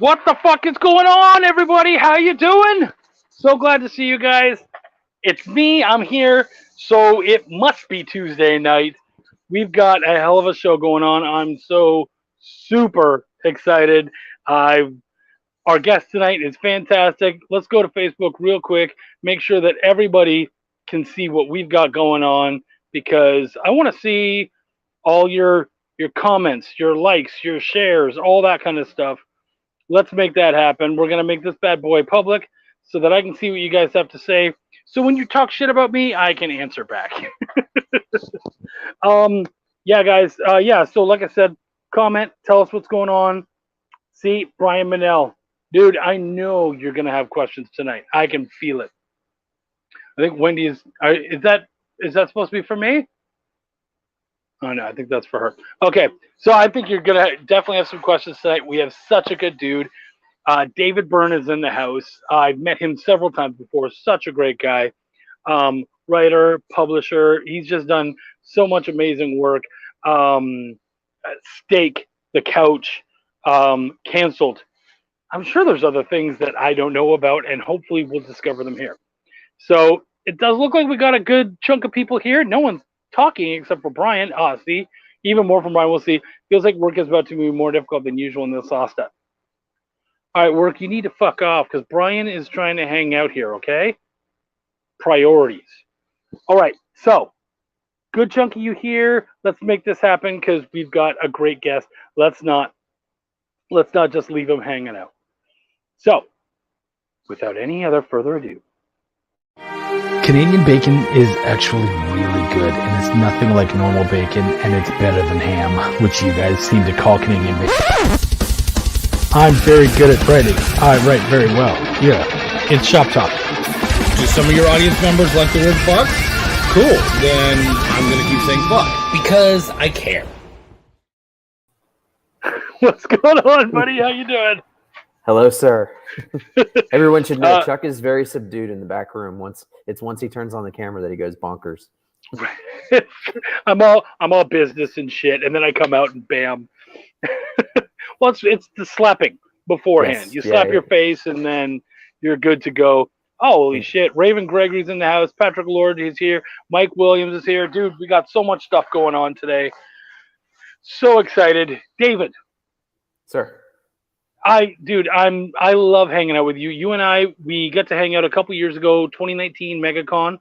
What the fuck is going on, everybody? How you doing? So glad to see you guys. It's me. I'm here. So it must be Tuesday night. We've got a hell of a show going on. I'm so super excited. I Our guest tonight is fantastic. Let's go to Facebook real quick. Make sure that everybody can see what we've got going on because I want to see all your comments, your likes, your shares, all that kind of stuff. Let's make that happen. We're gonna make this bad boy public so that I can see what you guys have to say. So when you talk shit about me, I can answer back. um, yeah, guys. Yeah. So like I said, comment, tell us what's going on. See, Brian Manel, dude, I know you're gonna have questions tonight. I can feel it. I think Wendy is. Is that supposed to be for me? Oh no, I think that's for her. Okay, so I think you're gonna definitely have some questions tonight. We have such a good dude. David Byrne is in the house. I've met him several times before. Such a great guy. Writer, publisher. He's just done so much amazing work. Um, Steak, The Couch, Canceled. I'm sure there's other things that I don't know about, and hopefully we'll discover them here. So it does look like we got a good chunk of people here. No one's talking except for Brian. See, even more from Brian. We'll see. Feels like work is about to be more difficult than usual in this last step. All right, work, you need to fuck off because Brian is trying to hang out here, okay? Priorities. All right, so good chunk of you here. Let's make this happen because we've got a great guest. Let's not just leave him hanging out. So, without any other further ado. Canadian bacon is actually really good, and it's nothing like normal bacon, and it's better than ham, which you guys seem to call Canadian bacon. I'm very good at writing. I write very well. Yeah, it's Shop Talk. Do some of your audience members like the word fuck? Cool. Then I'm going to keep saying fuck because I care. What's going on, buddy? How you doing? Hello, sir. Everyone should know Chuck is very subdued in the back room. Once he turns on the camera that he goes bonkers. I'm all business and shit, and then I come out and bam. Well, it's the slapping beforehand. Yes. You slap your face, and then you're good to go. Holy shit! Raven Gregory's in the house. Patrick Lord is here. Mike Williams is here. Dude, we got so much stuff going on today. So excited, David. Sir. I love hanging out with you. You and I, we got to hang out a couple years ago, 2019 MegaCon.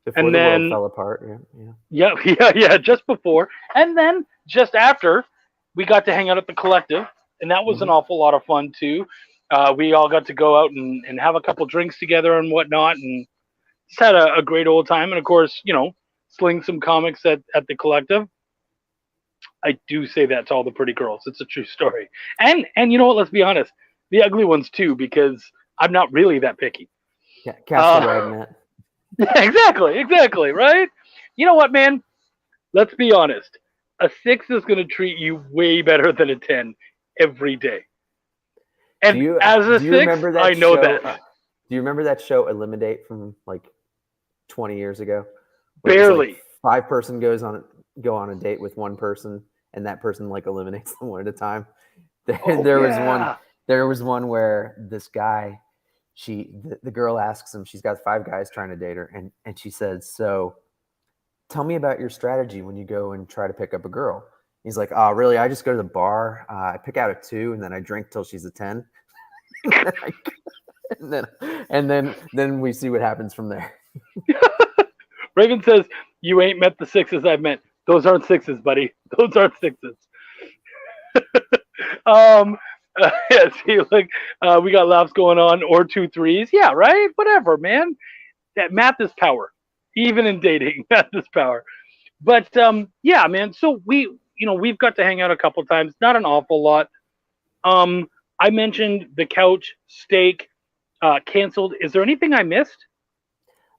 Before and the then world fell apart. Yeah. Yeah, just before. And then just after, we got to hang out at the Collective, and that was an awful lot of fun too. We all got to go out and have a couple drinks together and whatnot, and just had a great old time. And of course, sling some comics at the Collective. I do say that to all the pretty girls. It's a true story. And you know what? Let's be honest. The ugly ones too, because I'm not really that picky. Yeah, cast a wide net. Yeah, exactly, right? You know what, man? Let's be honest. A 6 is going to treat you way better than a 10 every day. And as a 6, I know that. Do you remember that show Eliminate from like 20 years ago? Barely. Like 5-person go on a date with one person, and that person like eliminates them one at a time. There was one where this guy, the girl asks him, she's got 5 guys trying to date her, and she says, "So tell me about your strategy when you go and try to pick up a girl." He's like, "Oh, really? I just go to the bar, I pick out a 2, and then I drink till she's a 10." and then we see what happens from there. Raven says, "You ain't met the 6s I've met. Those aren't 6s, buddy. Those aren't 6s." Yeah, see, like, we got laughs going on, or 2 3s. Yeah, right? Whatever, man. That math is power. Even in dating, math is power. But, yeah, man. So we've got to hang out a couple times. Not an awful lot. I mentioned The Couch, Steak, Canceled. Is there anything I missed?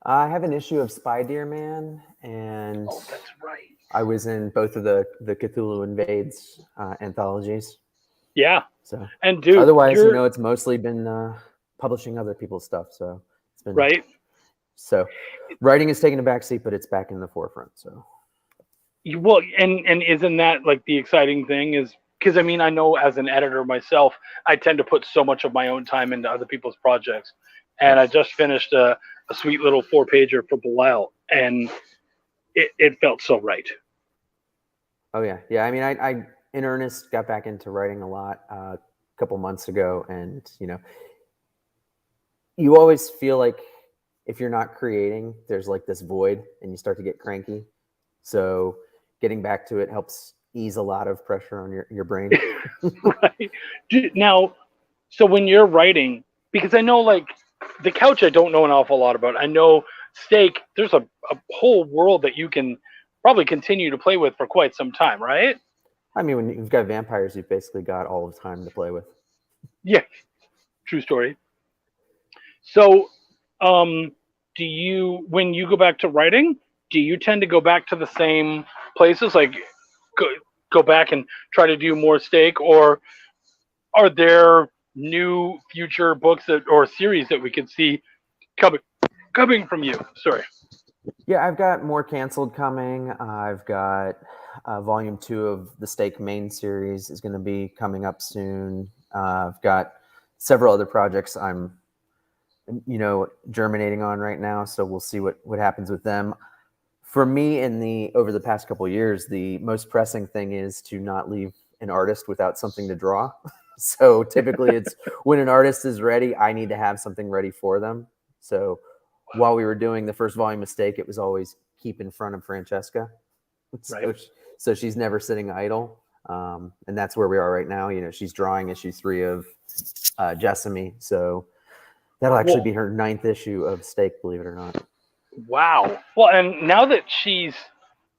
I have an issue of Spy Deer Man, and that's right. I was in both of the Cthulhu Invades anthologies. Yeah. So, and dude, otherwise, it's mostly been publishing other people's stuff. So it's been right. So writing is taking a backseat, but it's back in the forefront. So well, and isn't that like the exciting thing is because I mean, I know as an editor myself, I tend to put so much of my own time into other people's projects. And I just finished a sweet little 4-pager for Belial, and it felt so right. Oh yeah, yeah. I mean, I in earnest got back into writing a lot a couple months ago, and you always feel like if you're not creating, there's like this void, and you start to get cranky. So getting back to it helps ease a lot of pressure on your brain. Right. Now, so when you're writing, because I know like the couch, I don't know an awful lot about. I know steak. There's a whole world that you can probably continue to play with for quite some time, right? I mean, when you've got vampires, you've basically got all of time to play with. Yeah, true story. So, do you, when you go back to writing, do you tend to go back to the same places, like go back and try to do more steak, or are there new future books or series that we could see coming from you? Sorry. Yeah, I've got more canceled coming. I've got volume 2 of the Steak main series is going to be coming up soon. I've got several other projects I'm, germinating on right now. So we'll see what happens with them. For me, over the past couple of years, the most pressing thing is to not leave an artist without something to draw. So typically, it's when an artist is ready, I need to have something ready for them. So while we were doing the first volume of Steak, it was always keep in front of Francesca. Right. So she's never sitting idle. And that's where we are right now. She's drawing issue 3 of Jessamy. So that'll actually be her 9th issue of Steak, believe it or not. Wow. Well, and now that she's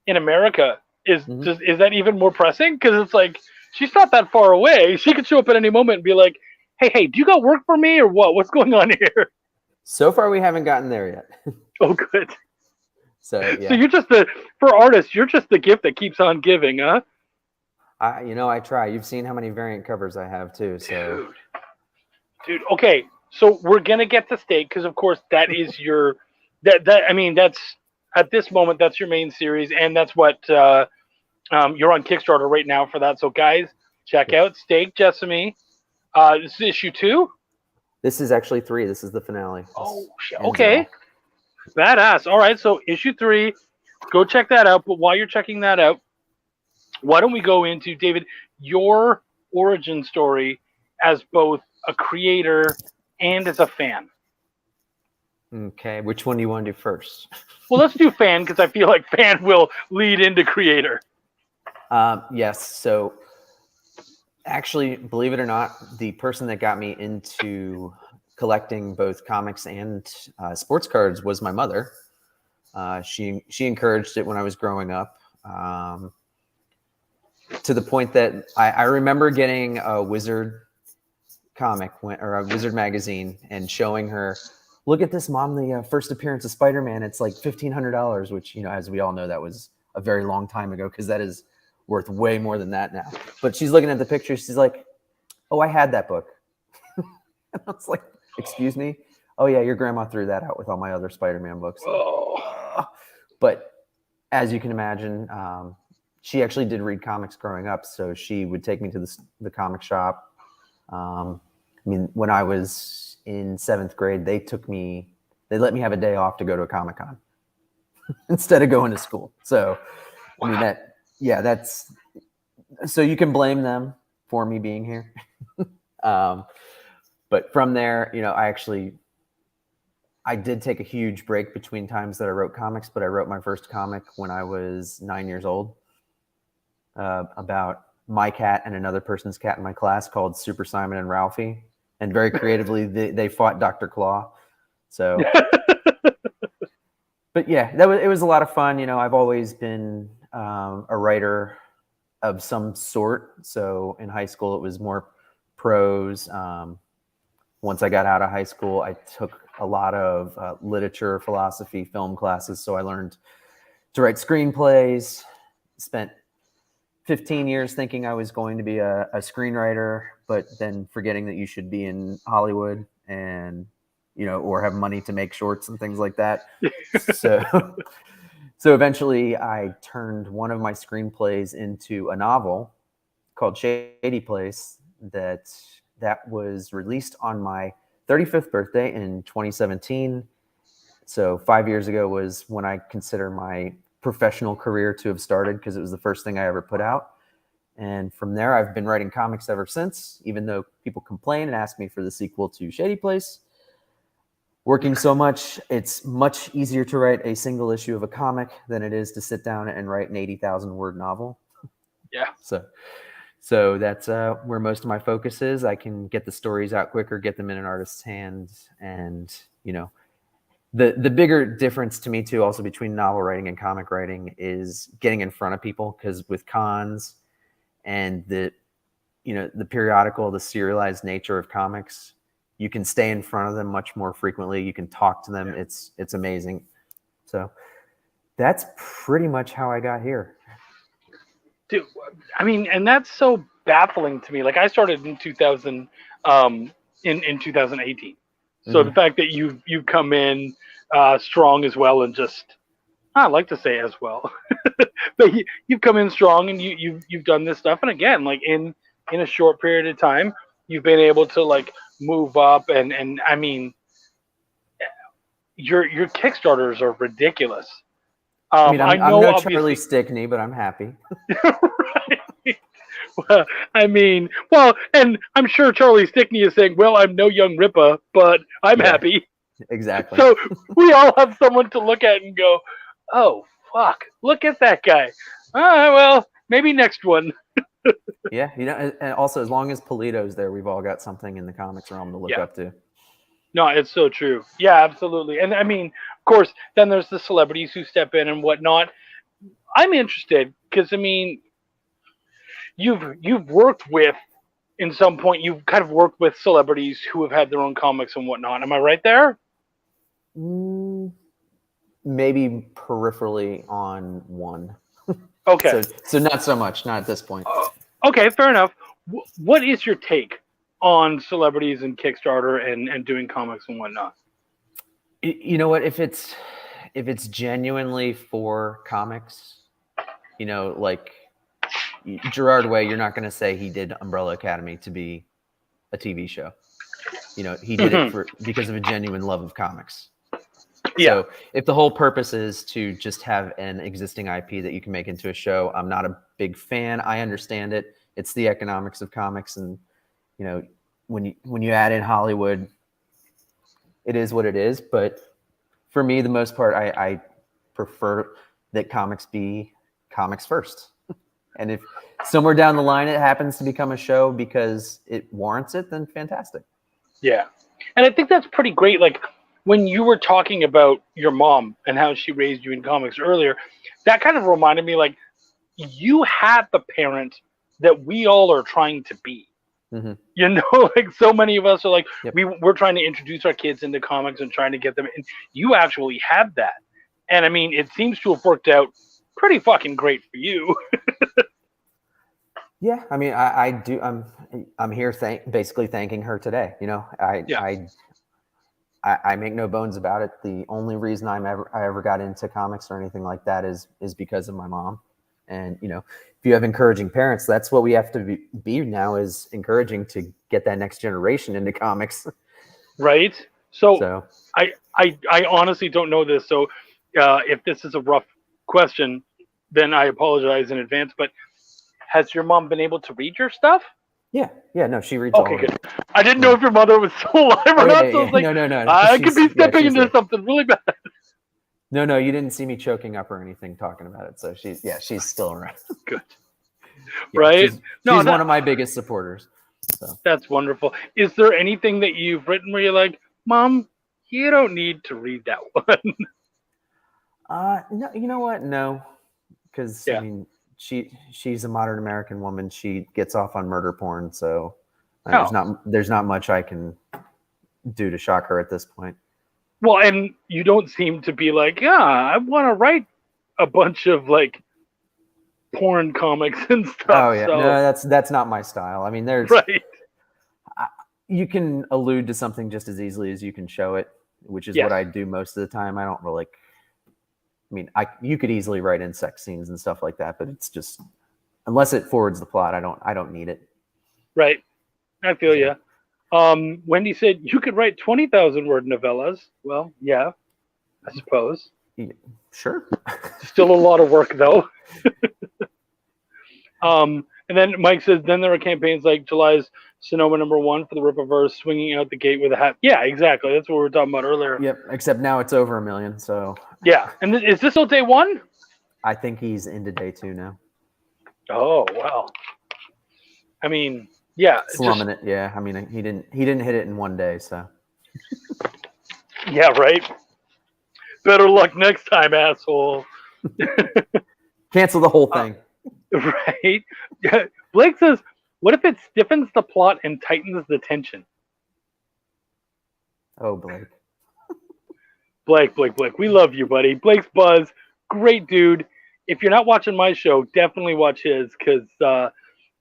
in America, is that even more pressing? Because it's like she's not that far away. She could show up at any moment and be like, "Hey, do you got work for me or what? What's going on here?" So far, we haven't gotten there yet. Oh, good. So yeah. So you're just for artists, you're just the gift that keeps on giving, huh? I try. You've seen how many variant covers I have too. So, dude. Okay, so we're gonna get to Steak because, of course, that is your I mean, that's at this moment that's your main series, and that's what you're on Kickstarter right now for that. So guys, check out Steak Jessamy. This is issue 2. This is actually 3. This is the finale. Oh shit. Okay. Badass. All right, so issue 3, go check that out. But while you're checking that out, why don't we go into, David, your origin story as both a creator and as a fan? Okay, which one do you want to do first? Well, let's do fan because I feel like fan will lead into creator. Yes. So actually, believe it or not, the person that got me into collecting both comics and sports cards was my mother. She encouraged it when I was growing up, to the point that I remember getting a Wizard comic or a Wizard magazine and showing her, "Look at this, Mom, the first appearance of Spider-Man. It's like $1,500, which, as we all know, that was a very long time ago because that is worth way more than that now." But she's looking at the picture. She's like, "Oh, I had that book." And I was like, "Excuse me? Oh, yeah, your grandma threw that out with all my other Spider-Man books." Oh. But as you can imagine, she actually did read comics growing up. So she would take me to the comic shop. I mean, when I was in 7th grade, they let me have a day off to go to a Comic-Con instead of going to school. So, wow. I mean, that's, so you can blame them for me being here. But from there, I did take a huge break between times that I wrote comics, but I wrote my first comic when I was 9 years old, about my cat and another person's cat in my class called Super Simon and Ralphie. And very creatively, they fought Dr. Claw. So, but yeah, it was a lot of fun. I've always been a writer of some sort. So in high school, it was more prose. Once I got out of high school, I took a lot of literature, philosophy, film classes. So I learned to write screenplays, spent 15 years thinking I was going to be a screenwriter, but then forgetting that you should be in Hollywood and, or have money to make shorts and things like that. So eventually I turned one of my screenplays into a novel called Shady Place that was released on my 35th birthday in 2017. So 5 years ago was when I consider my professional career to have started, because it was the first thing I ever put out. And from there, I've been writing comics ever since, even though people complain and ask me for the sequel to Shady Place. Working so much, it's much easier to write a single issue of a comic than it is to sit down and write an 80,000 word novel. Yeah. So that's where most of my focus is. I can get the stories out quicker, get them in an artist's hands. And, you know, the bigger difference to me too, also between novel writing and comic writing, is getting in front of people. Because with cons and the periodical, the serialized nature of comics, you can stay in front of them much more frequently. You can talk to them. Yeah. It's amazing. So that's pretty much how I got here. Dude, I mean, and that's so baffling to me. Like, I started in 2000, in 2018. So the fact that you've come in strong as well, and just, I like to say as well, but you've come in strong, and you've done this stuff. And again, like in a short period of time, you've been able to like move up, and I mean, your Kickstarters are ridiculous. I mean, I'm no Charlie Stickney, but I'm happy. Right. Well, I mean, and I'm sure Charlie Stickney is saying, well, I'm no young Rippa, but I'm happy. Exactly. So we all have someone to look at and go, oh, fuck, look at that guy. All right, well, maybe next one. Yeah, and also as long as Polito's there, we've all got something in the comics realm to look up to. No, it's so true. Yeah, absolutely. And I mean, of course, then there's the celebrities who step in and whatnot. I'm interested because, I mean, you've worked with, in some point, you've kind of worked with celebrities who have had their own comics and whatnot. Am I right there? Maybe peripherally on one. Okay. So not so much, not at this point. Okay, fair enough. What is your take on celebrities and Kickstarter and doing comics and whatnot? You know what? If it's genuinely for comics, like Gerard Way, you're not going to say he did Umbrella Academy to be a TV show. He did it because of a genuine love of comics. Yeah. So if the whole purpose is to just have an existing IP that you can make into a show, I'm not a big fan. I understand it. It's the economics of comics, and when you add in Hollywood, it is what it is. But for me, the most part, I prefer that comics be comics first. And if somewhere down the line it happens to become a show because it warrants it, then fantastic. Yeah. And I think that's pretty great. Like, when you were talking about your mom and how she raised you in comics earlier, that kind of reminded me, like, you had the parent that we all are trying to be. Mm-hmm. Like, so many of us are like, we're trying to introduce our kids into comics and trying to get them in. You actually had that. And I mean, it seems to have worked out pretty fucking great for you. Yeah, I mean, I do. I'm here basically thanking her today. I make no bones about it. The only reason I ever got into comics or anything like that is because of my mom. And if you have encouraging parents, that's what we have to be now, is encouraging to get that next generation into comics. Right. So I honestly don't know this. So if this is a rough question, then I apologize in advance. But has your mom been able to read your stuff? Yeah. No, she reads all of it. Good. I didn't know if your mother was still alive or not. So I was like, no. I could be stepping into something really bad. No, you didn't see me choking up or anything talking about it. So she's still around. Good. Right? She's one of my biggest supporters. So. That's wonderful. Is there anything that you've written where you're like, Mom, you don't need to read that one? No, you know what? No. Because, I mean, she's a modern American woman. She gets off on murder porn. So there's not much I can do to shock her at this point. Well, and you don't seem to be like, I want to write a bunch of like porn comics and stuff. Oh yeah, no, that's not my style. I mean, there's you can allude to something just as easily as you can show it, which is what I do most of the time. I don't really. I mean, you could easily write in sex scenes and stuff like that, but it's just unless it forwards the plot. I don't need it. Right. I feel you. Wendy said you could write 20,000 word novellas. Well, yeah, I suppose. Yeah, sure. Still a lot of work though. And then Mike says, then there are campaigns like July's Sonoma #1 for the Rippaverse, swinging out the gate with a hat. Yeah, exactly. That's what we were talking about earlier. Yep. Except now it's over 1 million. So Yeah. And is this still day 1? I think he's into day 2 now. Oh, wow. I mean, yeah. Slumming it. Yeah. I mean, he didn't hit it in 1 day. So. Yeah, right. Better luck next time, asshole. Cancel the whole thing. Right. Blake says, what if it stiffens the plot and tightens the tension? Oh, Blake. Blake. We love you, buddy. Blake's Buzz. Great dude. If you're not watching my show, definitely watch his, because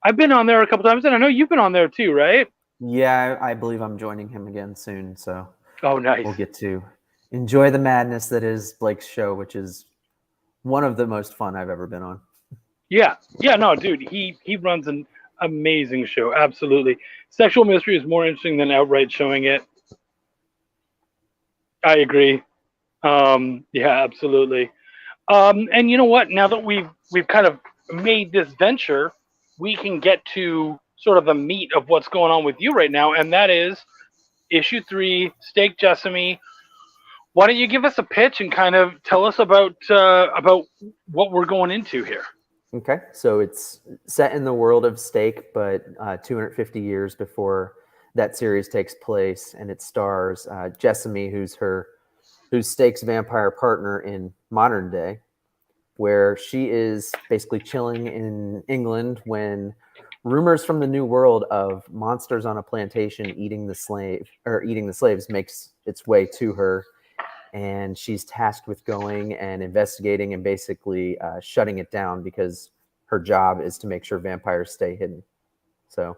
I've been on there a couple times, and I know you've been on there too, right? Yeah, I believe I'm joining him again soon. So oh, nice. We'll get to enjoy the madness that is Blake's show, which is one of the most fun I've ever been on. Yeah, no, dude, he runs an amazing show. Absolutely. Sexual mystery is more interesting than outright showing it. I agree. Yeah, absolutely. And you know what? Now that we've kind of made this venture, we can get to sort of the meat of what's going on with you right now, and that is issue 3, Steak Jessamy. Why don't you give us a pitch and kind of tell us about what we're going into here? Okay, so it's set in the world of Steak, but 250 years before that series takes place, and it stars Jessamy, who's Steak's vampire partner in modern day, where she is basically chilling in England when rumors from the New World of monsters on a plantation eating the slaves makes its way to her, and she's tasked with going and investigating and basically shutting it down because her job is to make sure vampires stay hidden. So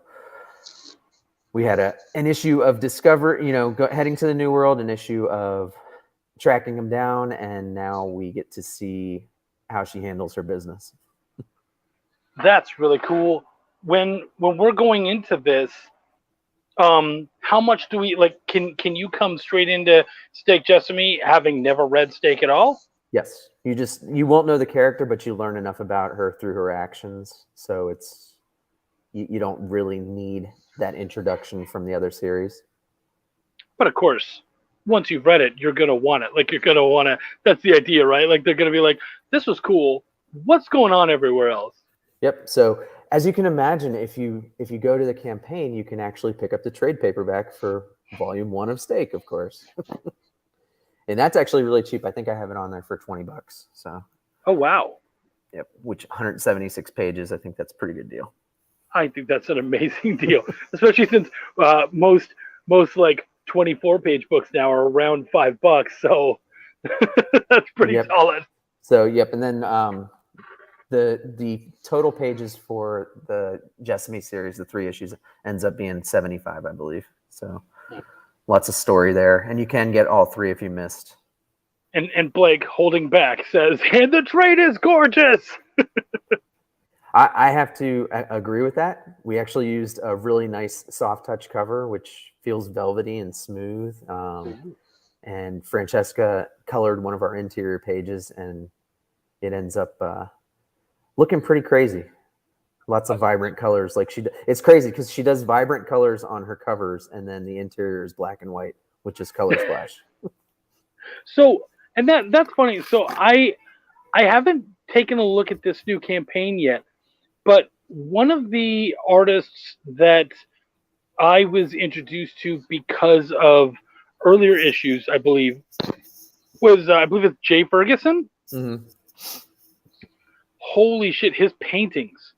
we had an issue of heading to the New World, an issue of tracking them down, and now we get to see how she handles her business. That's really cool. When we're going into this, how much do we like? Can you come straight into Steak Jessamy having never read Steak at all? Yes, you won't know the character, but you learn enough about her through her actions. So it's you don't really need that introduction from the other series. But of course, once you've read it, you're gonna want it. Like you're gonna want to. That's the idea, right? Like they're gonna be like, "This was cool. What's going on everywhere else?" Yep. So as you can imagine, if you go to the campaign, you can actually pick up the trade paperback for Volume 1 of Steak, of course. And that's actually really cheap. I think I have it on there for $20. So. Oh wow. Yep. Which 176 pages. I think that's a pretty good deal. I think that's an amazing deal, especially since most like 24-page books now are around $5. So that's pretty solid. So yep. And then the total pages for the Jessamy series, the 3 issues, ends up being 75, I believe. So. Lots of story there, and you can get all 3 if you missed. And Blake, holding back, says, and the trade is gorgeous! I have to agree with that. We actually used a really nice soft touch cover, which feels velvety and smooth. And Francesca colored one of our interior pages, and it ends up looking pretty crazy. Lots of vibrant colors. It's crazy because she does vibrant colors on her covers, and then the interior is black and white, which is color splash. So, and that's funny. So I haven't taken a look at this new campaign yet, but one of the artists that I was introduced to because of earlier issues, I believe, was it's Jay Ferguson. Mm-hmm. Holy shit! His paintings.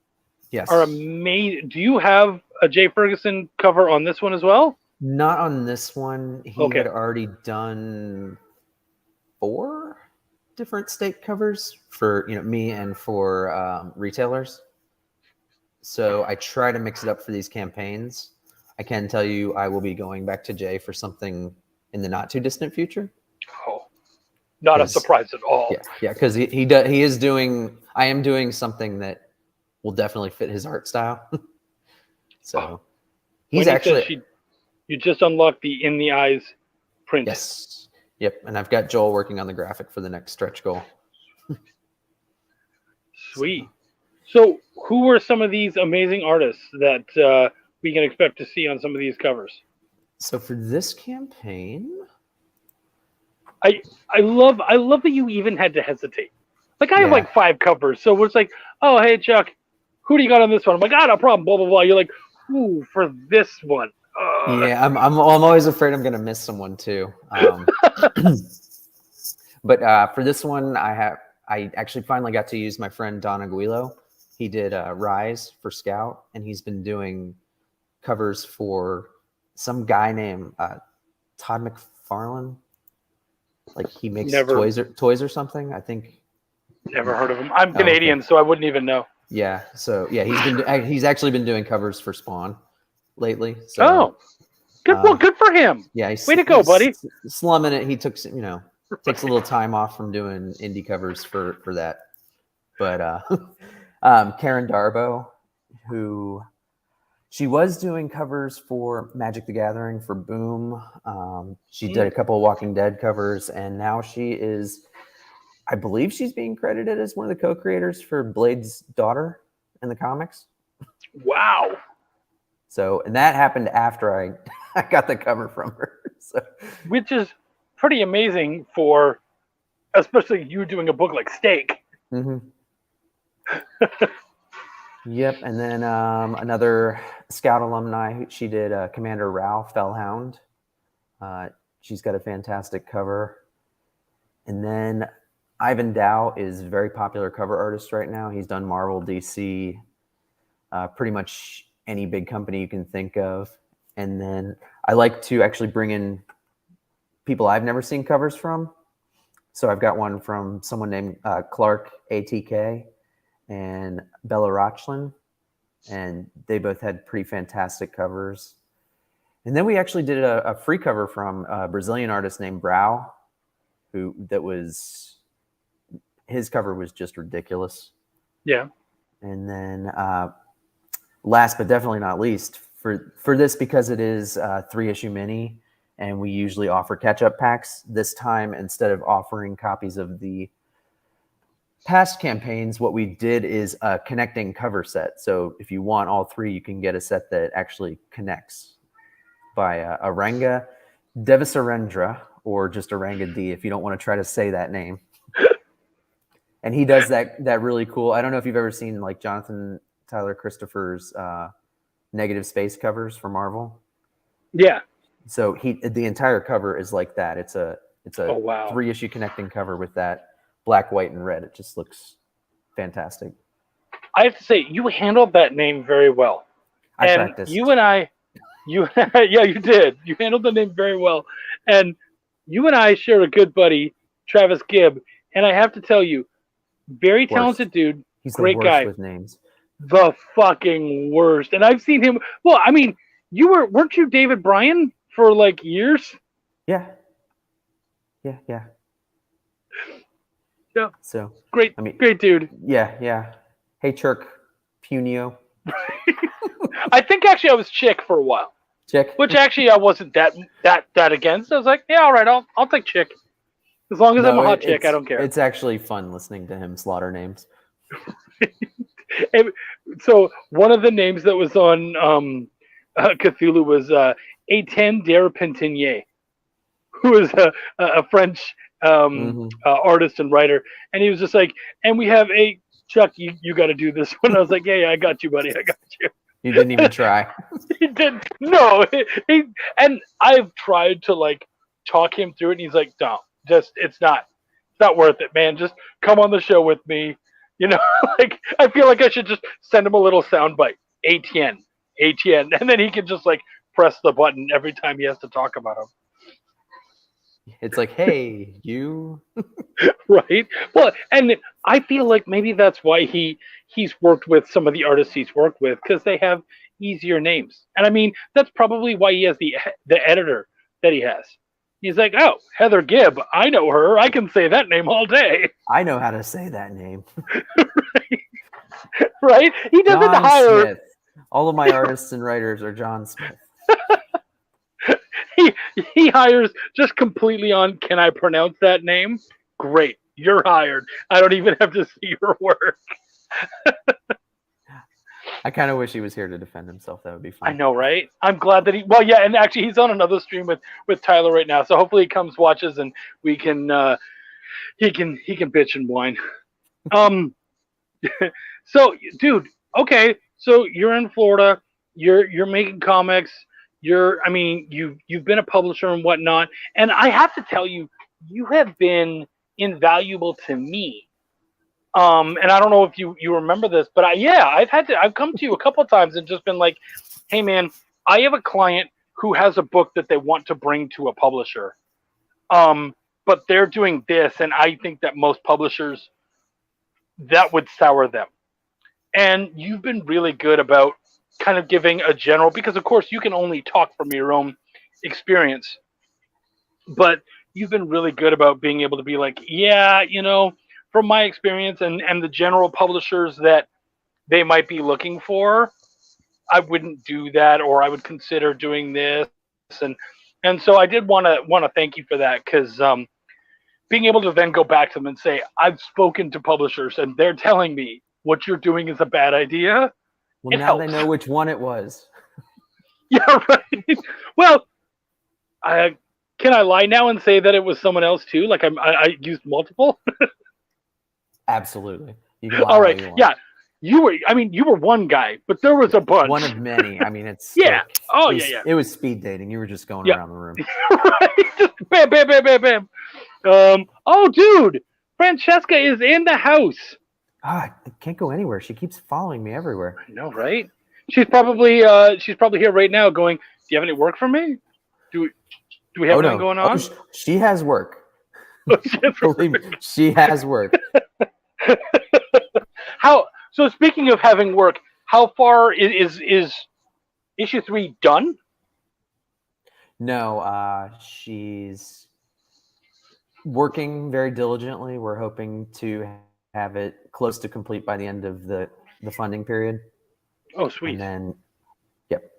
Yes. Are amazing. Do you have a Jay Ferguson cover on this one as well? Not on this one. He had already done 4 different Steak covers for me and for retailers. So I try to mix it up for these campaigns. I can tell you I will be going back to Jay for something in the not too distant future. Oh, not a surprise at all. Yeah, because I am doing something that will definitely fit his art style. So When he's actually you just unlocked the In the Eyes print. yes, yep. And I've got Joel working on the graphic for the next stretch goal. Sweet. So, who are some of these amazing artists that we can expect to see on some of these covers? So for this campaign, I love that you even had to hesitate. Like I have Yeah. like 5 covers, so it's like, oh hey Chuck, who do you got on this one? I'm like, no problem, blah blah blah. You're like, ooh, for this one. yeah, I'm always afraid I'm gonna miss someone too. But for this one, I actually finally got to use my friend Don Aguilo. He did Rise for Scout, and he's been doing covers for some guy named Todd McFarlane. Like he makes toys or something. I think. Never heard of him. I'm Canadian, so I wouldn't even know. Yeah. So yeah, he's actually been doing covers for Spawn lately. So, good. Well, good for him. Yeah. Way to go, buddy. Slumming it. He takes a little time off from doing indie covers for that. But Karen Darbo, who she was doing covers for Magic the Gathering for Boom. She did a couple of Walking Dead covers, and now she is, I believe she's being credited as one of the co-creators for Blade's daughter in the comics. Wow. So, and that happened after I got the cover from her. So, which is pretty amazing for, especially you doing a book like Steak. Mm-hmm. Yep. And then another Scout alumni, she did Commander Rao Fellhound. She's got a fantastic cover. And then Ivan Dow is a very popular cover artist right now. He's done Marvel, DC, pretty much any big company you can think of. And then I like to actually bring in people I've never seen covers from. So I've got one from someone named Clark ATK and Bella Rochlin, and they both had pretty fantastic covers. And then we actually did a free cover from a Brazilian artist named Brau, his cover was just ridiculous. Yeah. And then last but definitely not least, for this, because it is a 3-issue mini, and we usually offer catch-up packs, this time instead of offering copies of the past campaigns, what we did is a connecting cover set. So if you want all 3, you can get a set that actually connects by Aranga Devasarendra, or just Aranga D if you don't want to try to say that name. And he does that really cool. I don't know if you've ever seen like Jonathan Tyler Christopher's negative space covers for Marvel. Yeah. So the entire cover is like that. It's a 3-issue connecting cover with that black, white, and red. It just looks fantastic. I have to say, you handled that name very well. I practiced. Yeah, you did. You handled the name very well. And you and I share a good buddy, Travis Gibb. And I have to tell you, very talented dude. He's great the worst guy with names. The fucking worst. And I've seen him. Well, I mean, weren't you David Bryan for like years? Yeah. Yeah. So great. Great dude. Yeah. Hey, Chirk Punio. I think actually I was Chick for a while. Chick. Which actually I wasn't that against. I was like, yeah, all right, I'll take Chick. As long as I'm a hot chick, I don't care. It's actually fun listening to him slaughter names. So one of the names that was on Cthulhu was Etienne Derpentinier, who is a French artist and writer, and he was just like, and we have Chuck, you got to do this one. I was like, yeah, I got you, buddy, I got you. You didn't even try. He didn't. No, and I've tried to like talk him through it, and he's like, no, it's not worth it, man. Just come on the show with me. You know, like I feel like I should just send him a little soundbite, Etienne, and then he can just like press the button every time he has to talk about him. It's like, hey, you. Right. Well, and I feel like maybe that's why he's worked with some of the artists he's worked with, because they have easier names. And I mean, that's probably why he has the editor that he has. He's like, oh, Heather Gibb, I know her. I can say that name all day. I know how to say that name. Right. Right? He doesn't John hire. Smith. All of my artists and writers are John Smith. He hires just completely on, can I pronounce that name? Great. You're hired. I don't even have to see your work. I kind of wish he was here to defend himself. That would be fun. I know, right? I'm glad that well, yeah, and actually he's on another stream with Tyler right now. So hopefully he comes, watches, and we can he can bitch and whine. So dude, okay. So you're in Florida, you're making comics, you've been a publisher and whatnot, and I have to tell you, you have been invaluable to me. And I don't know if you remember this, but I've come to you a couple of times and just been like, hey man, I have a client who has a book that they want to bring to a publisher. But they're doing this, and I think that most publishers, that would sour them. And you've been really good about kind of giving a general, because of course you can only talk from your own experience, but you've been really good about being able to be like, yeah, from my experience and the general publishers that they might be looking for, I wouldn't do that, or I would consider doing this. And so I did want to thank you for that, because being able to then go back to them and say, I've spoken to publishers and they're telling me what you're doing is a bad idea. Well, now they know which one it was. Yeah, right. Well, can I lie now and say that it was someone else too? Like I used multiple? Absolutely. You can lie all right. all you want. Yeah. You were one guy, but there was a bunch. One of many. I mean, it's yeah. It was speed dating. You were just going around the room. Right. Just bam, bam, bam, bam, bam. Oh, dude, Francesca is in the house. I can't go anywhere. She keeps following me everywhere. I know, right? She's probably here right now, going, "Do you have any work for me? Do we have anything going on?" Oh, she has work. Believe me, she has work. So speaking of having work, how far is issue 3 done? No, she's working very diligently. We're hoping to have it close to complete by the end of the funding period. Oh, sweet. And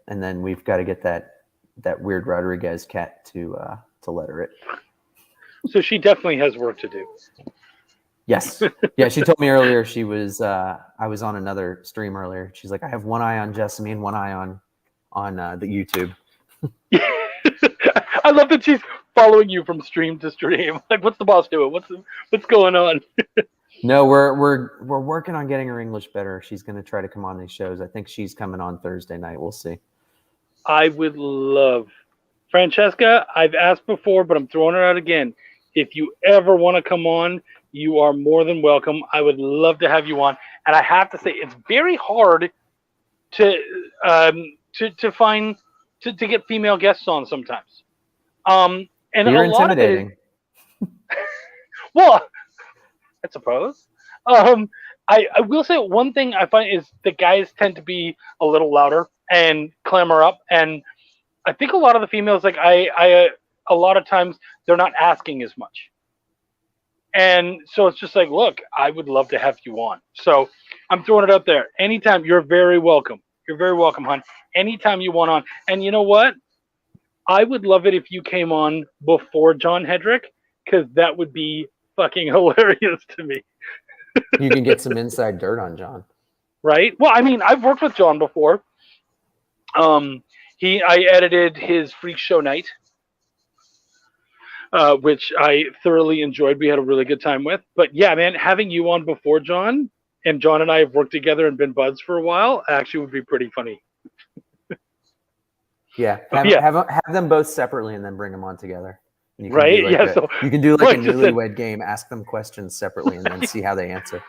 then we've got to get that weird Rodriguez cat to letter it. So she definitely has work to do. Yes. Yeah, she told me earlier she was I was on another stream earlier. She's like, I have one eye on Jessamy and one eye on the YouTube. I love that she's following you from stream to stream. Like, what's the boss doing? What's going on? No, we're working on getting her English better. She's going to try to come on these shows. I think she's coming on Thursday night. We'll see. I would love Francesca. I've asked before, but I'm throwing it out again. If you ever want to come on, you are more than welcome. I would love to have you on. And I have to say, it's very hard to find to get female guests on sometimes. And you're a lot intimidating. Of it, well, I suppose. I will say one thing I find is the guys tend to be a little louder and clamor up, and I think a lot of the females, like I a lot of times they're not asking as much, and so it's just like, look, I would love to have you on. So I'm throwing it out there. Anytime, you're very welcome. You're very welcome, hon. Anytime you want on, and you know what? I would love it if you came on before John Hedrick, because that would be fucking hilarious to me. You can get some inside dirt on John. Right? Well, I mean, I've worked with John before. I edited his Freak Show Night, which I thoroughly enjoyed. We had a really good time with. But yeah, man, having you on before John, and John and I have worked together and been buds for a while, actually would be pretty funny. Yeah, have them both separately and then bring them on together. You can right? You can do like a newlywed game. Ask them questions separately and then see how they answer.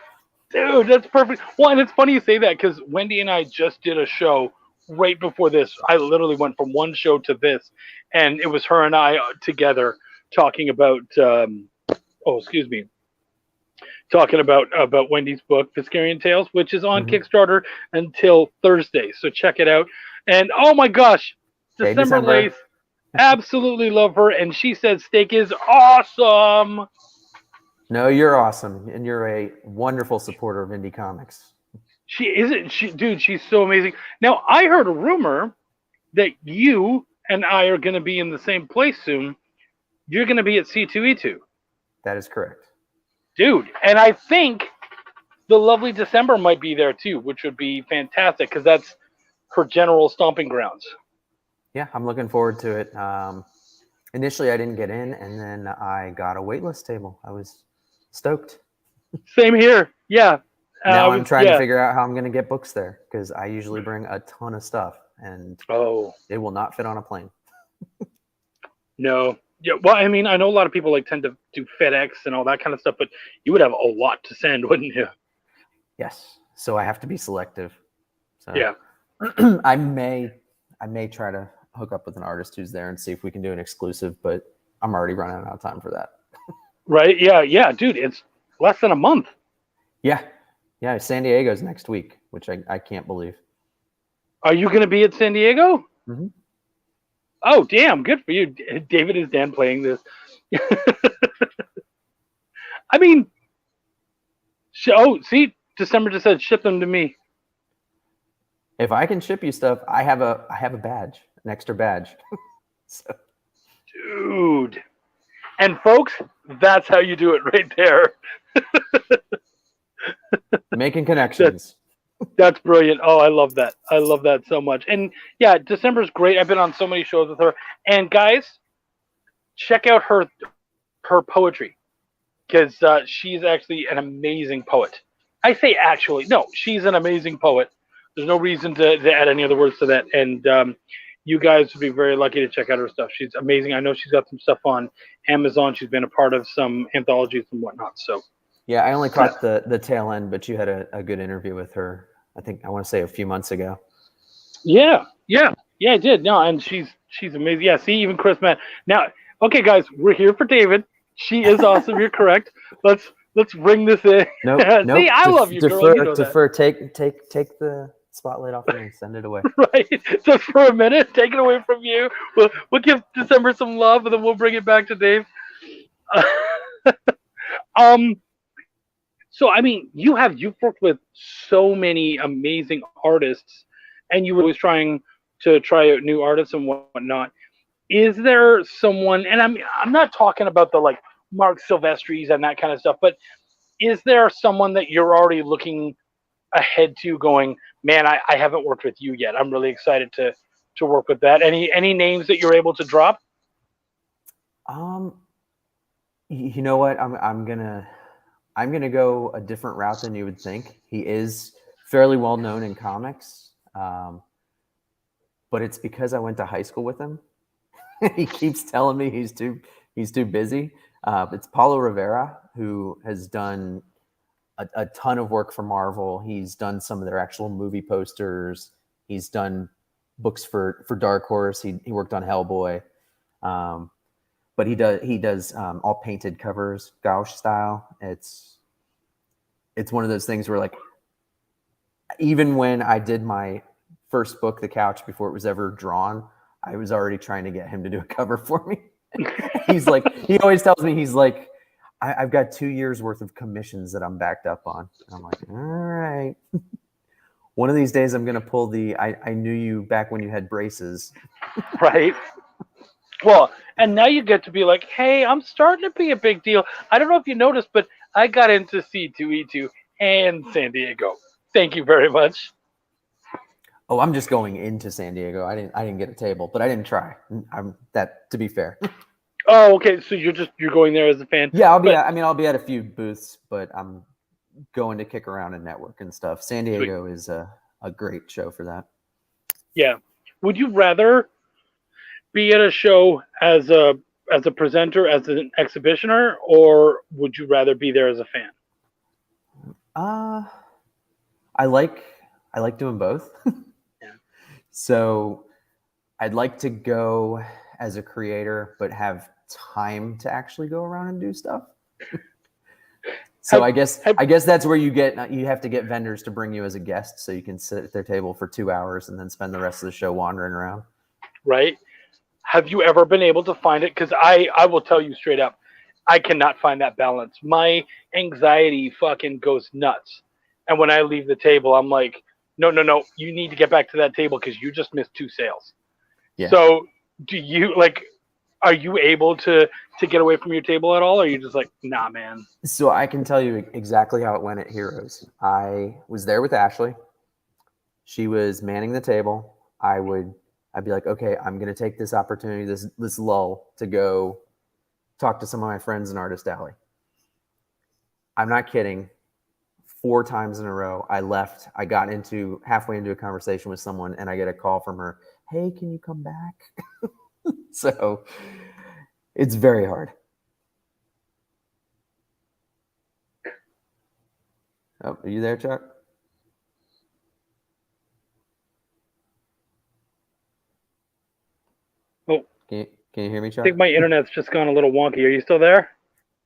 Dude, that's perfect. Well, and it's funny you say that, because Wendy and I just did a show right before this. I literally went from one show to this, and it was her and I together talking about talking about Wendy's book Viscarian Tales, which is on Kickstarter until Thursday. So check it out. And oh my gosh, December Lace, absolutely love her, and she says steak is awesome. No, you're awesome, and you're a wonderful supporter of indie comics. She isn't. Dude, she's so amazing. Now, I heard a rumor that you and I are going to be in the same place soon. You're going to be at C2E2. That is correct. Dude, and I think the lovely December might be there too, which would be fantastic because that's her general stomping grounds. Yeah, I'm looking forward to it. Initially, I didn't get in, and then I got a waitlist table. I was stoked. Same here. Yeah. Now I'm trying to figure out how I'm going to get books there because I usually bring a ton of stuff, and it will not fit on a plane. No. Yeah. Well, I mean, I know a lot of people like tend to do FedEx and all that kind of stuff, but you would have a lot to send, wouldn't you? Yes. So I have to be selective. So yeah. I may try to hook up with an artist who's there and see if we can do an exclusive, but I'm already running out of time for that. Right. Yeah. Yeah. Dude, it's less than a month. Yeah. Yeah. San Diego's next week, which I can't believe. Are you going to be at San Diego? Mm-hmm. Oh, damn. Good for you. David is Dan playing this. I mean, see, December just said ship them to me. If I can ship you stuff, I have a badge, an extra badge. So. Dude. And folks, that's how you do it right there. Making connections. That's brilliant. Oh, I love that. I love that so much. And yeah, December's great. I've been on so many shows with her. And guys, check out her poetry because she's actually an amazing poet. I say actually. No, she's an amazing poet. There's no reason to add any other words to that. And you guys would be very lucky to check out her stuff. She's amazing. I know she's got some stuff on Amazon. She's been a part of some anthologies and whatnot. So. Yeah, I only caught the tail end, but you had a good interview with her. I want to say a few months ago. Yeah, I did. No, and she's amazing. Yeah, see, even Chris, man. Now, okay, guys, we're here for David. She is awesome. You're correct. Let's bring this in. Nope. See, I love you, girl. You know defer. Take the spotlight off me and send it away. Right. Just for a minute, take it away from you. We'll give December some love, and then we'll bring it back to Dave. So, I mean, you've worked with so many amazing artists, and you were always trying to try out new artists and whatnot. Is there someone, and I'm not talking about the like Mark Silvestris and that kind of stuff, but is there someone that you're already looking ahead to going, man, I haven't worked with you yet. I'm really excited to work with that. Any names that you're able to drop? You know what? I'm gonna go a different route than you would think. He is fairly well known in comics, but it's because I went to high school with him. He keeps telling me he's too busy. It's Paulo Rivera, who has done a ton of work for Marvel. He's done some of their actual movie posters. He's done books for Dark Horse. He worked on Hellboy. But he does all painted covers, gouache style. It's one of those things where, like, even when I did my first book, The Couch, before it was ever drawn, I was already trying to get him to do a cover for me. He's like, he always tells me, he's like, I've got 2 years worth of commissions that I'm backed up on. And I'm like, all right. One of these days I'm going to pull I knew you back when you had braces. Right. Well, and now you get to be like, hey, I'm starting to be a big deal. I don't know if you noticed, but I got into C2E2 and San Diego. Thank you very much. Oh, I'm just going into San Diego. I didn't get a table, but I didn't try. To be fair. Oh, okay. So you're going there as a fan? Yeah, I'll be at a few booths, but I'm going to kick around and network and stuff. San Diego is a great show for that. Yeah. Would you rather be at a show as a presenter, as an exhibitioner, or would you rather be there as a fan? I like doing both. Yeah. So I'd like to go as a creator, but have time to actually go around and do stuff. So I guess that's where you have to get vendors to bring you as a guest so you can sit at their table for 2 hours and then spend the rest of the show wandering around. Right. Have you ever been able to find it? Because I will tell you straight up, I cannot find that balance. My anxiety fucking goes nuts. And when I leave the table, I'm like, no, you need to get back to that table because you just missed 2 sales. Yeah. So do you are you able to get away from your table at all? Or are you just like, nah, man? So I can tell you exactly how it went at Heroes. I was there with Ashley. She was manning the table. I'd be like, okay, I'm going to take this opportunity, this lull to go talk to some of my friends in Artist Alley. I'm not kidding. 4 times in a row, I left. I got halfway into a conversation with someone, and I get a call from her. Hey, can you come back? So it's very hard. Oh, are you there, Chuck? Oh, can you hear me, Chuck? I think my internet's just gone a little wonky. Are you still there?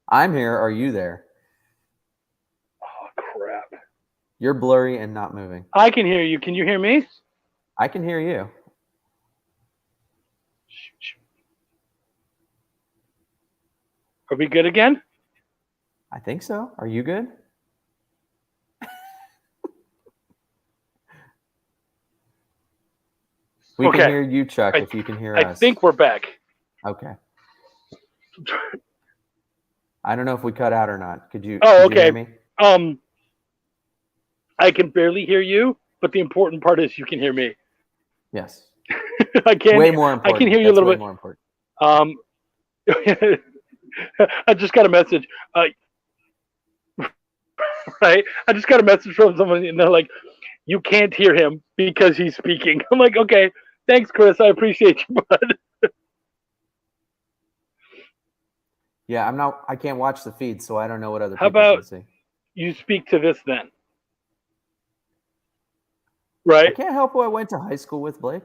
I'm here. Are you there? Oh, crap. You're blurry and not moving. I can hear you. Can you hear me? I can hear you. Are we good again? I think so. Are you good? We Okay. can hear you, Chuck, if you can hear us. I think we're back. Okay. I don't know if we cut out or not. Could you okay. hear me? I can barely hear you, but the important part is you can hear me. Yes. I can. Way more important. I can hear you a little bit more important. I just got a message. Right? I just got a message from someone, and they're like, "You can't hear him because he's speaking." I'm like, "Okay, thanks, Chris. I appreciate you, bud." Yeah, I can't watch the feed, so I don't know what other How people about can see. You speak to this then? Right? I can't help who I went to high school with, Blake.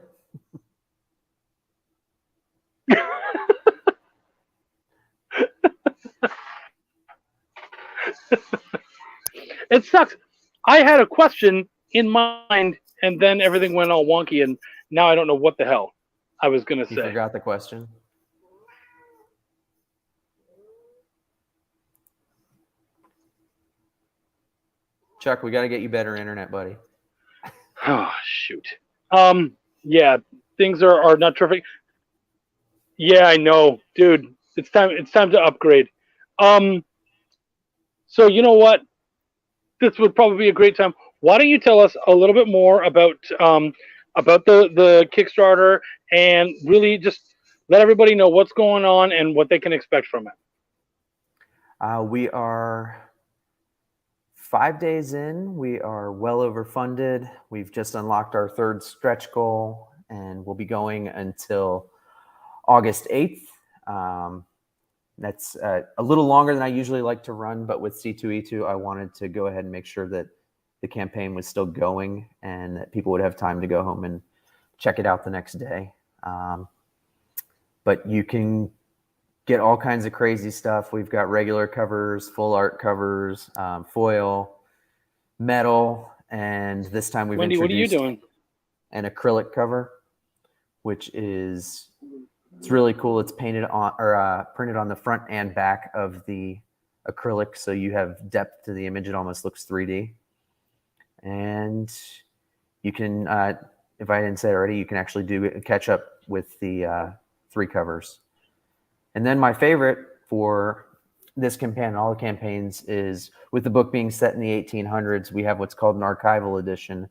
It sucks. I had a question in mind, and then everything went all wonky, and now I don't know what the hell I was going to say. You forgot the question? Chuck, we got to get you better internet, buddy. Oh, shoot. Yeah, things are not terrific. Yeah, I know, dude. It's time to upgrade. So you know what? This would probably be a great time. Why don't you tell us a little bit more about the Kickstarter, and really just let everybody know what's going on and what they can expect from it. We are 5 days in. We are well overfunded. We've just unlocked our 3rd stretch goal, and we'll be going until August 8th. That's a little longer than I usually like to run, but with C2E2, I wanted to go ahead and make sure that the campaign was still going and that people would have time to go home and check it out the next day. But you can get all kinds of crazy stuff. We've got regular covers, full art covers, foil, metal, and this time we've Wendy, introduced what are you doing? An acrylic cover, which is... It's really cool. It's painted on or printed on the front and back of the acrylic, so you have depth to the image. It almost looks 3D. And you can, if I didn't say it already, you can actually catch up with the 3 covers. And then my favorite for this campaign and all the campaigns is, with the book being set in the 1800s, we have what's called an archival edition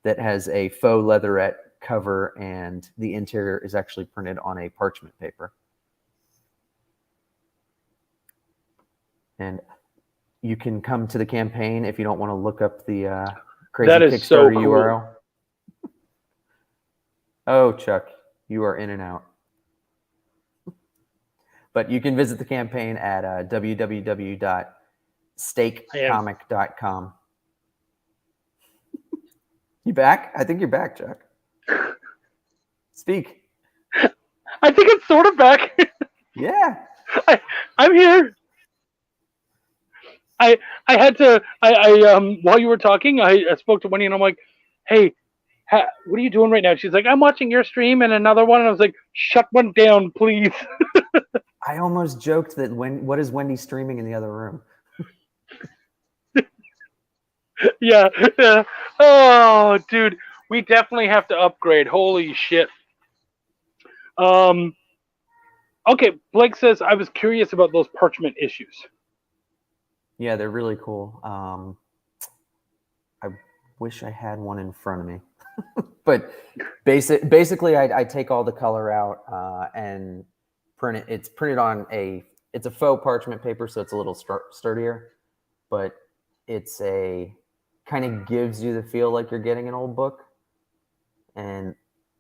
that has a faux leatherette cover, and the interior is actually printed on a parchment paper. And you can come to the campaign if you don't want to look up the crazy Kickstarter so cool. URL. Oh, Chuck, you are in and out. But you can visit the campaign at www.stakecomic.com. You back? I think you're back, Chuck. Speak. I think it's sort of back. Yeah. I'm here. I had to. While you were talking, I spoke to Wendy, and I'm like, "Hey, what are you doing right now?" She's like, "I'm watching your stream and another one." And I was like, "Shut one down, please." I almost joked that what is Wendy streaming in the other room? Yeah, yeah. Oh, dude, we definitely have to upgrade. Holy shit. Um. Okay, Blake says I was curious about those parchment issues. Yeah, they're really cool. I wish I had one in front of me, but basically, I take all the color out and print it. It's printed on it's a faux parchment paper, so it's a little sturdier, but it's a kind of gives you the feel like you're getting an old book. And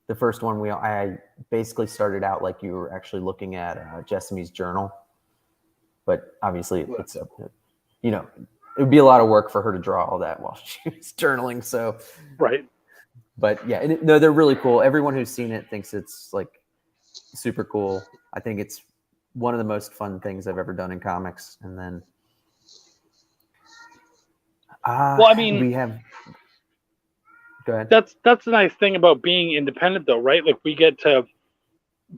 the first one I basically started out like you were actually looking at Jessamy's journal, but obviously it's you know, it would be a lot of work for her to draw all that while she was journaling. So, Right. but yeah, no, they're really cool. Everyone who's seen it thinks it's like super cool. I think it's one of the most fun things I've ever done in comics. And then, Well, I mean, we have. Go ahead. that's the nice thing about being independent, though, right? Like we get to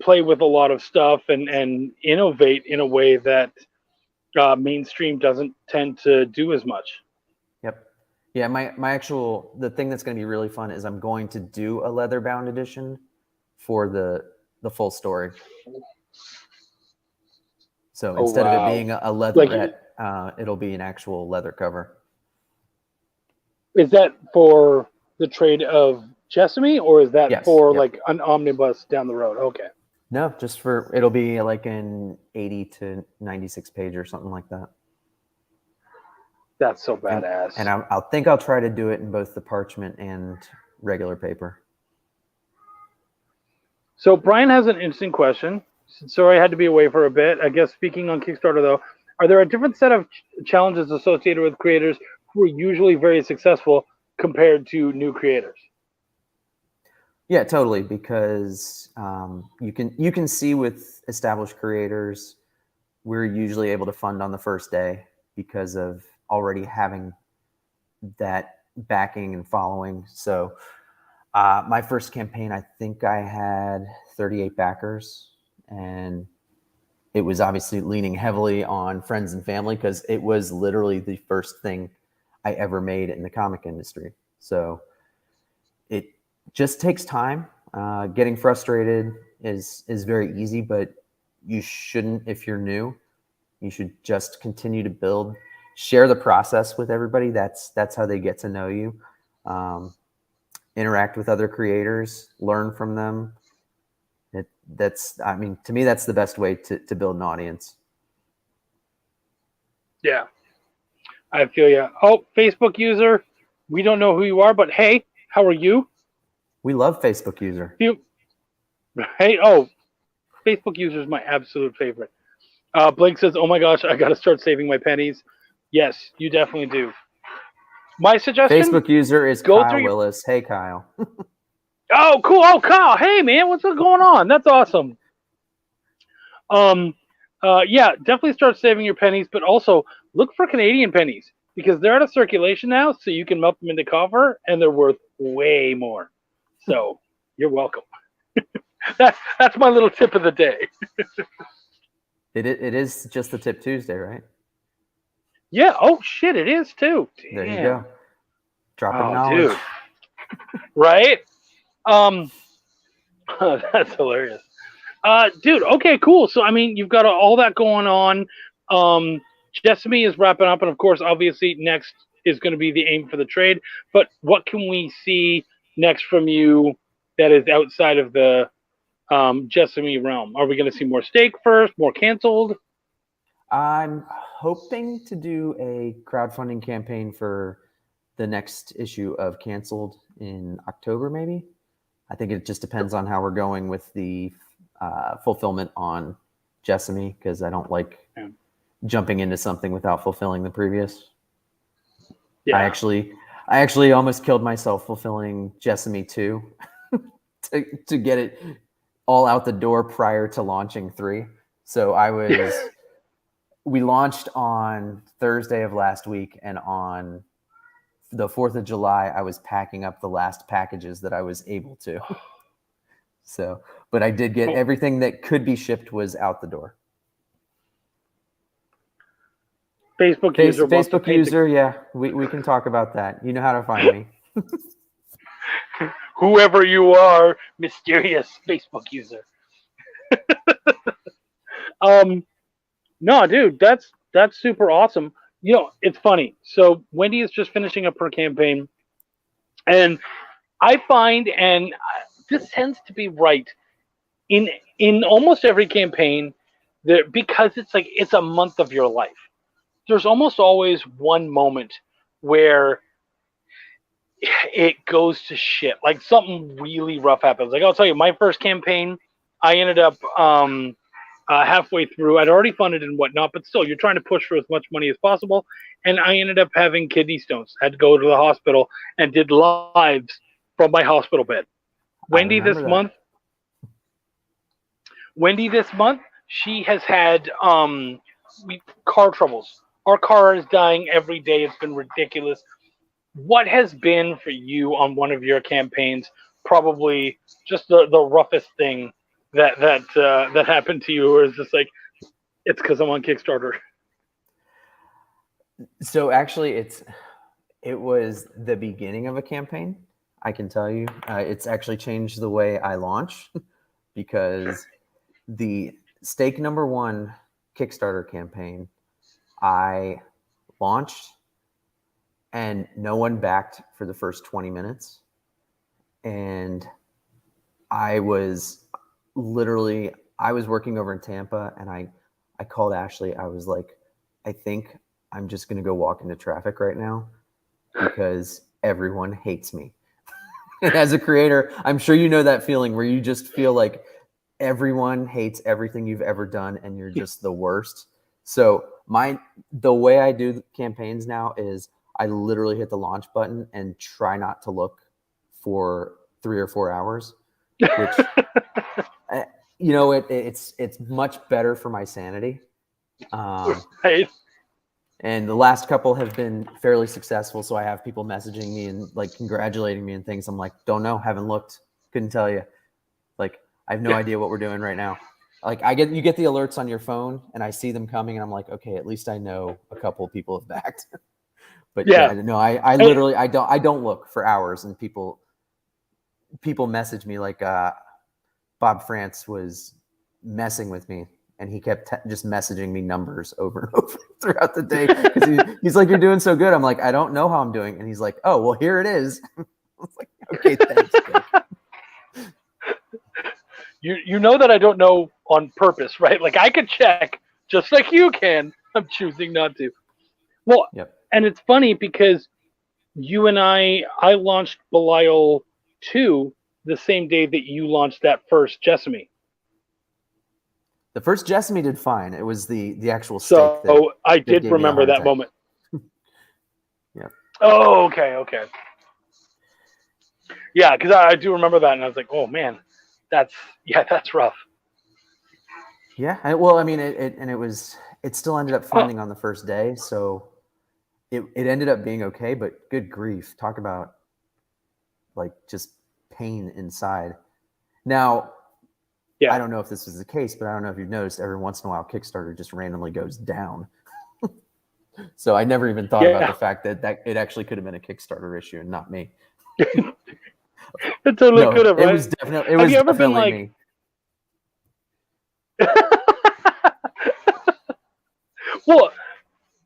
play with a lot of stuff and innovate in a way that mainstream doesn't tend to do as much. Yep. Yeah, the thing that's going to be really fun is I'm going to do a leather bound edition for the full story. So instead of it being a leatherette, it'll be an actual leather cover. Is that for the trade of Jessamy, or is that for like an omnibus down the road? Okay. No, it'll be like an 80 to 96 page or something like that. That's so badass. And I'll try to do it in both the parchment and regular paper. So Brian has an interesting question. Sorry, I had to be away for a bit. I guess speaking on Kickstarter, though, are there a different set of challenges associated with creators who are usually very successful compared to new creators? Yeah, totally. Because you can see with established creators, we're usually able to fund on the first day because of already having that backing and following. So my first campaign, I think I had 38 backers, and it was obviously leaning heavily on friends and family because it was literally the first thing I ever made in the comic industry. So it just takes time. Getting frustrated is very easy, but you shouldn't if you're new. You should just continue to build, share the process with everybody. That's how they get to know you. Interact with other creators, learn from them. To me, that's the best way to build an audience. Yeah, I feel you. Oh, Facebook user, we don't know who you are, but hey, how are you? We love Facebook user. Hey, Facebook user is my absolute favorite. Blake says, "Oh my gosh, I got to start saving my pennies." Yes, you definitely do. My suggestion: Facebook user is Kyle Willis. Hey, Kyle. Oh, cool. Oh, Kyle. Hey, man, what's going on? That's awesome. Yeah, definitely start saving your pennies, but also look for Canadian pennies because they're out of circulation now, so you can melt them into copper, and they're worth way more. So you're welcome. That's my little tip of the day. It is just the Tip Tuesday, right? Yeah. Oh shit, it is too. Damn. There you go. Dropping knowledge. Dude. Right? That's hilarious. Dude, okay, cool. So I mean, you've got all that going on. Jessamy is wrapping up, and of course, obviously, next is going to be the aim for the trade. But what can we see next from you that is outside of the Jessamy realm? Are we going to see more stake first, more canceled? I'm hoping to do a crowdfunding campaign for the next issue of Canceled in October, maybe. I think it just depends on how we're going with the fulfillment on Jessamy, because I don't like jumping into something without fulfilling the previous. Yeah. I actually almost killed myself fulfilling Jessamy 2 to get it all out the door prior to launching 3. So we launched on Thursday of last week, and on the 4th of July, I was packing up the last packages that I was able to. So, but I did get everything that could be shipped was out the door. Facebook user. wants to Facebook paint user, yeah. We can talk about that. You know how to find me. whoever you are, mysterious Facebook user. No, dude, that's super awesome. You know, it's funny. So Wendy is just finishing up her campaign, and I find, and this tends to be right in almost every campaign, that because it's a month of your life. There's almost always one moment where it goes to shit. Like something really rough happens. Like I'll tell you, my first campaign, I ended up halfway through. I'd already funded and whatnot, but still, you're trying to push for as much money as possible. And I ended up having kidney stones. Had to go to the hospital and did lives from my hospital bed. Wendy this month, she has had car troubles. Our car is dying every day. It's been ridiculous. What has been for you on one of your campaigns probably just the roughest thing that happened to you, or is just like it's because I'm on Kickstarter? So actually, it was the beginning of a campaign. I can tell you, it's actually changed the way I launch because the stake number 1 Kickstarter campaign, I launched and no one backed for the first 20 minutes. And I was working over in Tampa, and I called Ashley. I was like, I think I'm just going to go walk into traffic right now because everyone hates me. And as a creator, I'm sure you know that feeling where you just feel like everyone hates everything you've ever done and you're just the worst. So the way I do campaigns now is I literally hit the launch button and try not to look for 3 or 4 hours, which it's much better for my sanity. Right. And the last couple have been fairly successful. So I have people messaging me and like congratulating me and things. I'm like, don't know, haven't looked, couldn't tell you. Like, I have no idea what we're doing right now. Like you get the alerts on your phone and I see them coming and I'm like, okay, at least I know a couple of people have backed. But no, I literally, I don't look for hours, and people message me like, Bob France was messing with me. And he kept just messaging me numbers over and over throughout the day. He's like, you're doing so good. I'm like, I don't know how I'm doing. And he's like, oh, well, here it is. I was like, okay, thanks. You know that I don't know on purpose, right? Like I could check just like you can. I'm choosing not to. Well, yep. And it's funny because you and I launched Belial 2 the same day that you launched that first Jessamy. The first Jessamy did fine. It was the actual stake. So I did remember that moment. Yeah. Oh, okay. Yeah, because I do remember that, and I was like, oh man, that's rough. Yeah. Well, I mean, it still ended up funding on the first day, so it ended up being okay. But good grief, talk about like just pain inside. Now. Yeah. I don't know if this is the case, but I don't know if you've noticed every once in a while Kickstarter just randomly goes down. So I never even thought about the fact that it actually could have been a Kickstarter issue and not me. It totally could have, right? It was definitely me. Well,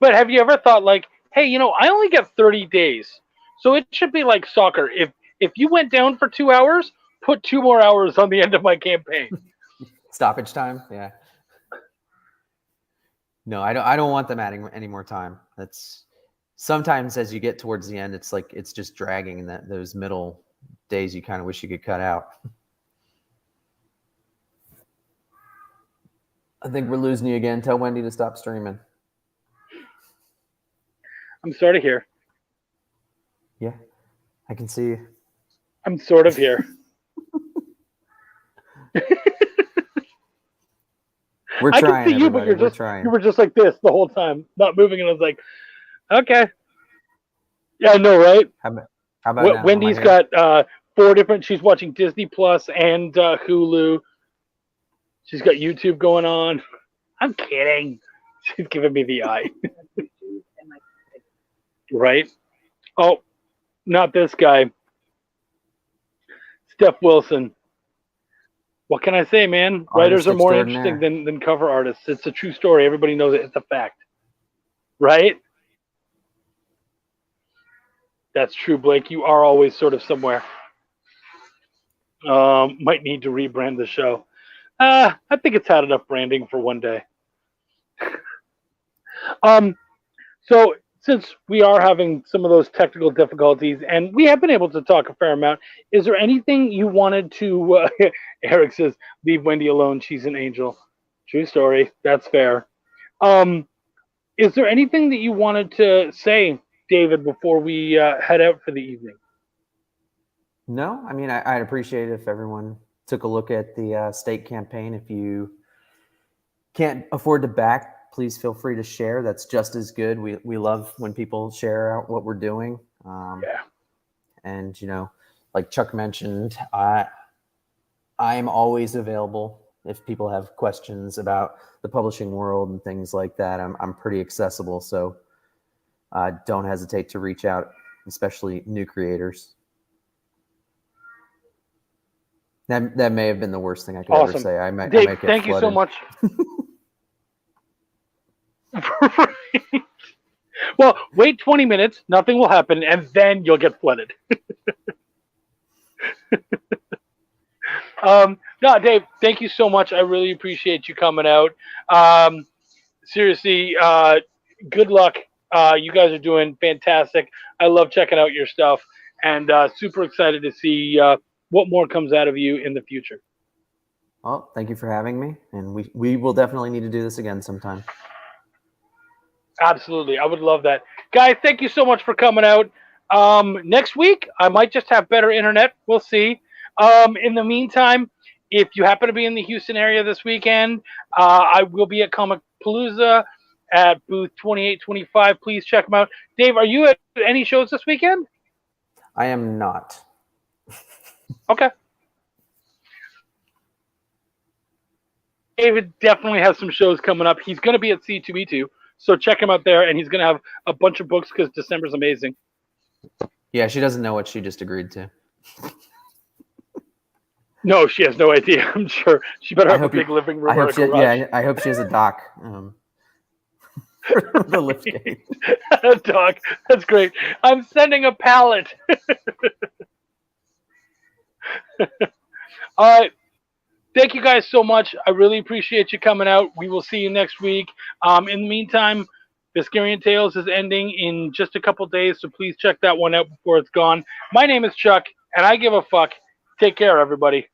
but have you ever thought like, hey, I only get 30 days. So it should be like soccer. If you went down for 2 hours, put 2 more hours on the end of my campaign. Stoppage time, yeah. No, I don't want them adding any more time. That's sometimes as you get towards the end, it's like it's just dragging, and those middle days you kind of wish you could cut out. I think we're losing you again. Tell Wendy to stop streaming. I'm sort of here. Yeah, I can see you. I'm sort of here. We're trying. I can see you, but you were just like this the whole time, not moving, and I was like, okay. Yeah, I know, right? How about Wendy's got 4 different. She's watching Disney Plus and Hulu. She's got YouTube going on. I'm kidding. She's giving me the eye. right? Oh, not this guy. Steph Wilson. What can I say, man? Writers Artist are more interesting extraordinaire. than cover artists. It's a true story. Everybody knows it. It's a fact. Right? That's true, Blake. You are always sort of somewhere. Might need to rebrand the show. I think it's had enough branding for one day. Um, so since we are having some of those technical difficulties, and we have been able to talk a fair amount, is there anything you wanted to? Eric says, "Leave Wendy alone. She's an angel." True story. That's fair. Um, is there anything that you wanted to say, David, before we head out for the evening? No, I mean, I'd appreciate it if everyone took a look at the state campaign. If you can't afford to back, please feel free to share. That's just as good. We love when people share out what we're doing. Yeah. And, like Chuck mentioned, I am always available if people have questions about the publishing world and things like that. I'm pretty accessible, so don't hesitate to reach out, especially new creators. That may have been the worst thing I could ever Awesome. say. I might Dave, get thank you so flooded. much. Well, wait 20 minutes, nothing will happen, and then you'll get flooded. No, Dave, thank you so much. I really appreciate you coming out. Seriously, good luck. You guys are doing fantastic. I love checking out your stuff, and super excited to see what more comes out of you in the future. Well, thank you for having me, and we will definitely need to do this again sometime. Absolutely. I would love that. Guys, thank you so much for coming out. Next week, I might just have better internet. We'll see. In the meantime, if you happen to be in the Houston area this weekend, I will be at Comic Palooza at booth 2825. Please check them out. Dave, are you at any shows this weekend? I am not. Okay. David definitely has some shows coming up. He's going to be at C2E2, so check him out there, and he's going to have a bunch of books because December's amazing. Yeah, she doesn't know what she just agreed to. No, she has no idea. I'm sure she better have a big living room or a garage. I hope she has a dock for the lift gate. A dock. That's great. I'm sending a pallet. All right. Thank you guys so much. I really appreciate you coming out. We will see you next week. In the meantime, Viscarian Tales is ending in just a couple days, so please check that one out before it's gone. My name is Chuck, and I give a fuck. Take care, everybody.